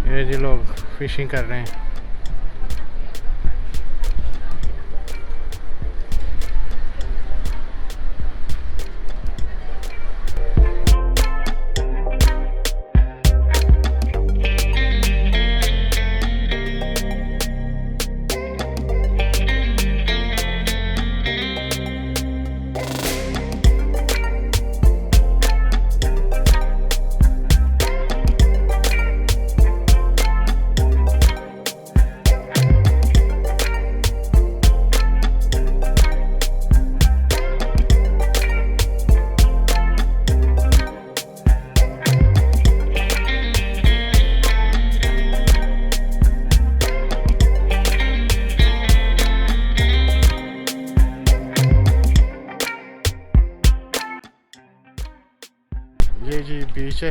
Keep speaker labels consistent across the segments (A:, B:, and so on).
A: ये जो लोग फिशिंग कर रहे हैं। ये जी बीच है,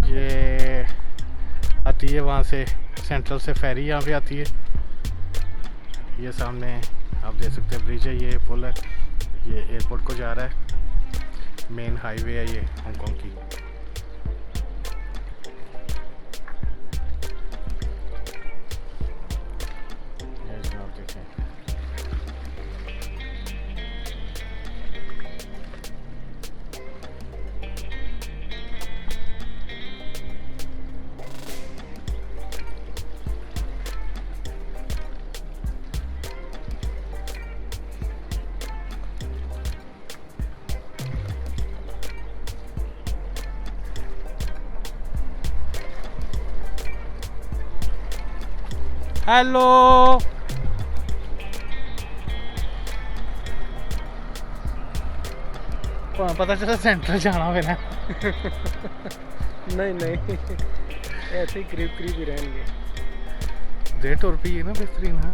A: ये आती है वहाँ से सेंट्रल से फेरी यहाँ पे आती है। ये सामने आप देख सकते हैं ब्रिज है, ये पुल है, ये एयरपोर्ट को जा रहा है। मेन हाईवे है ये हांगकांग की। ये जो आप देखें हेलो पता चला सेंट्रल जाना मेरा।
B: नहीं नहीं ऐसे ही करीब करीब ही रहेंगे।
A: रेट और भी है ना बेहतरीन। हाँ